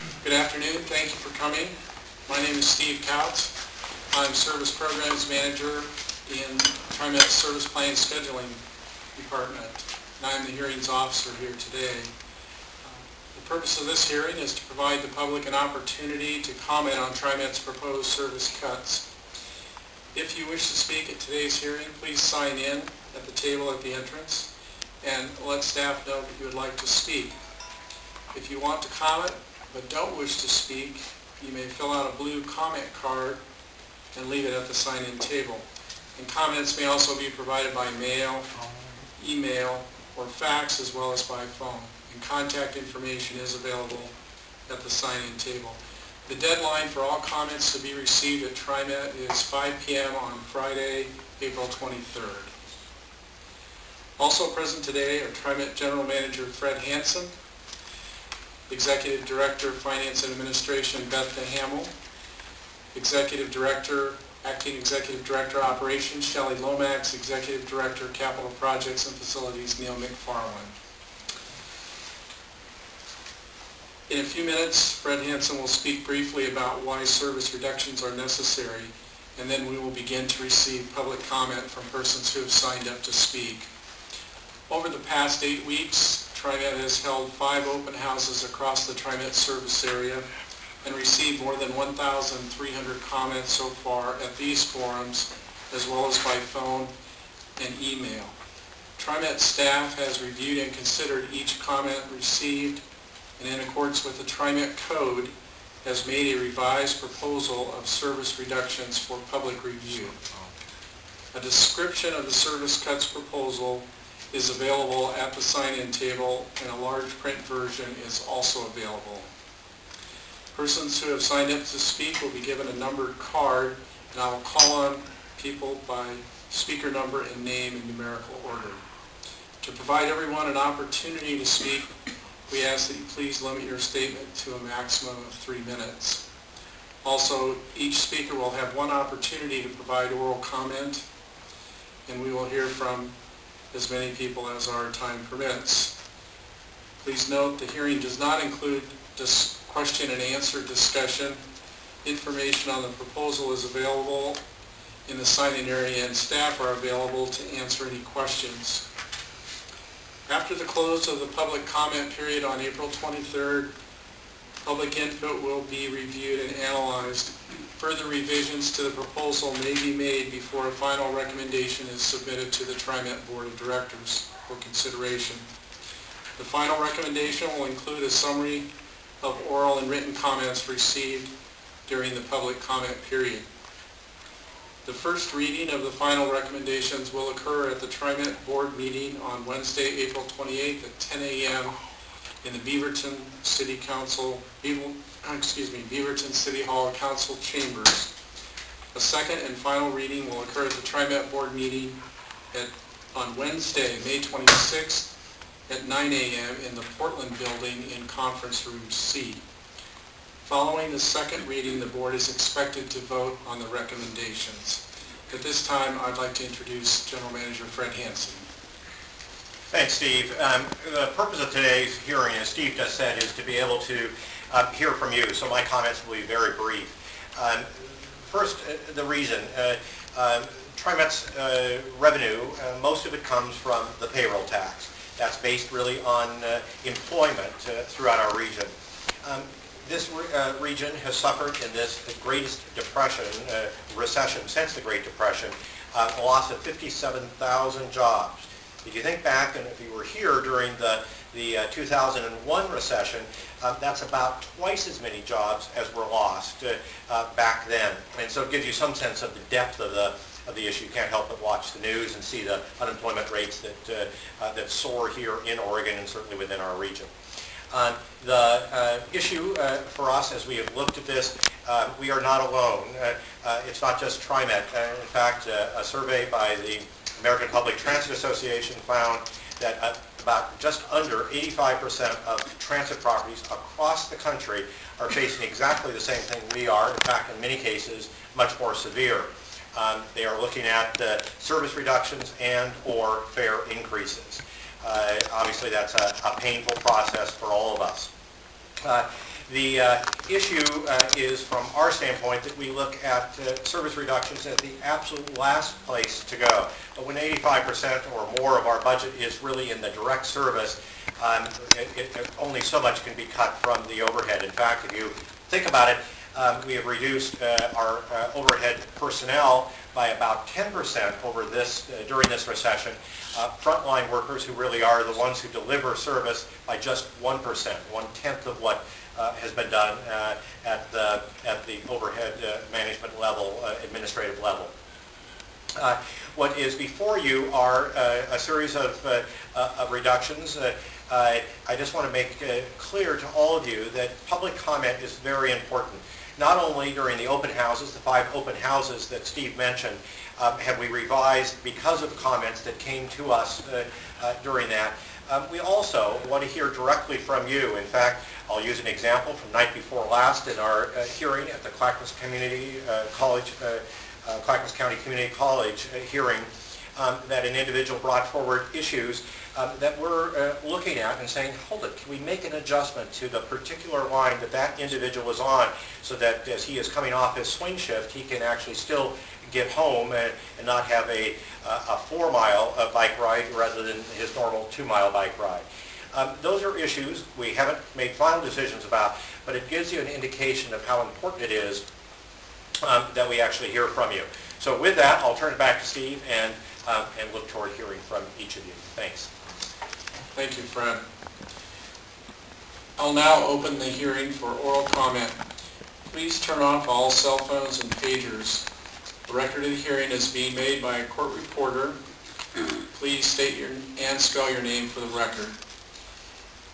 Good afternoon. Thank you for coming. My name is Steve Couts. I'm Service Programs Manager in TriMet Service Plan Scheduling Department, and I'm the Hearings Officer here today. The purpose of this hearing is to provide the public an opportunity to comment on TriMet's proposed service cuts. If you wish to speak at today's hearing, please sign in at the table at the entrance and let staff know that you would like to speak. If you want to comment but don't wish to speak, you may fill out a blue comment card and leave it at the sign-in table. And comments may also be provided by mail, email, or fax, as well as by phone. And contact information is available at the sign-in table. The deadline for all comments to be received at TriMet is 5 p.m. on Friday, April 23rd. Also present today are TriMet General Manager Fred Hansen, Executive Director of Finance and Administration Beth DeHamill, Acting Executive Director Operations Shelley Lomax, Executive Director Capital Projects and Facilities Neil McFarland. In a few minutes, Fred Hansen will speak briefly about why service reductions are necessary, and then we will begin to receive public comment from persons who have signed up to speak. Over the past 8 weeks, TriMet has held 5 open houses across the TriMet service area and received more than 1,300 comments so far at these forums, as well as by phone and email. TriMet staff has reviewed and considered each comment received, and in accordance with the TriMet code, has made a revised proposal of service reductions for public review. A description of the service cuts proposal is available at the sign-in table, and a large print version is also available. Persons who have signed up to speak will be given a numbered card, and I will call on people by speaker number and name in numerical order. To provide everyone an opportunity to speak, we ask that you please limit your statement to a maximum of 3 minutes. Also, each speaker will have one opportunity to provide oral comment, and we will hear from as many people as our time permits. Please note the hearing does not include this question and answer discussion. Information on the proposal is available in the sign-in area, and staff are available to answer any questions. After the close of the public comment period on April 23rd, public input will be reviewed and analyzed. Further revisions to the proposal may be made before a final recommendation is submitted to the TriMet Board of Directors for consideration. The final recommendation will include a summary of oral and written comments received during the public comment period. The first reading of the final recommendations will occur at the TriMet Board meeting on Wednesday, April 28th at 10 a.m. in the Beaverton City Hall Council Chambers. A second and final reading will occur at the TriMet Board meeting on Wednesday, May 26th at 9 a.m. in the Portland Building in Conference Room C. Following the second reading, the Board is expected to vote on the recommendations. At this time, I'd like to introduce General Manager Fred Hansen. Thanks, Steve. The purpose of today's hearing, as Steve just said, is to be able to hear from you, so my comments will be very brief. First, the reason. TriMet's revenue, most of it comes from the payroll tax. That's based really on employment throughout our region. This region has suffered in this greatest depression, recession since the Great Depression, a loss of 57,000 jobs. If you think back, and if you were here during the 2001 recession, that's about twice as many jobs as were lost back then. And so it gives you some sense of the depth of the issue. You can't help but watch the news and see the unemployment rates that soar here in Oregon and certainly within our region. The issue for us as we have looked at this, we are not alone. It's not just TriMet. In fact, a survey by the American Public Transit Association found that about just under 85% of transit properties across the country are facing exactly the same thing we are. In fact, in many cases, much more severe. They are looking at service reductions and or fare increases. Obviously, that's a painful process for all of us. The issue is, from our standpoint, that we look at service reductions as the absolute last place to go. But when 85% or more of our budget is really in the direct service, only so much can be cut from the overhead. In fact, if you think about it, we have reduced our overhead personnel by about 10% over during this recession. Frontline workers, who really are the ones who deliver service, by just 1%, 1/10 of what has been done at the overhead management level, administrative level. What is before you are a series of reductions. I just want to make clear to all of you that public comment is very important. Not only during the open houses, the 5 open houses that Steve mentioned, have we revised because of comments that came to us during that. We also want to hear directly from you. In fact, I'll use an example from night before last in our hearing at the Clackamas Community College, Clackamas County Community College hearing, that an individual brought forward issues that we're looking at and saying, hold it, can we make an adjustment to the particular line that individual is on, so that as he is coming off his swing shift, he can actually still get home and not have a 4-mile bike ride rather than his normal 2-mile bike ride. Those are issues we haven't made final decisions about, but it gives you an indication of how important it is that we actually hear from you. So with that, I'll turn it back to Steve and look toward hearing from each of you. Thanks. Thank you, Fred. I'll now open the hearing for oral comment. Please turn off all cell phones and pagers. The record of the hearing is being made by a court reporter. Please state and spell your name for the record.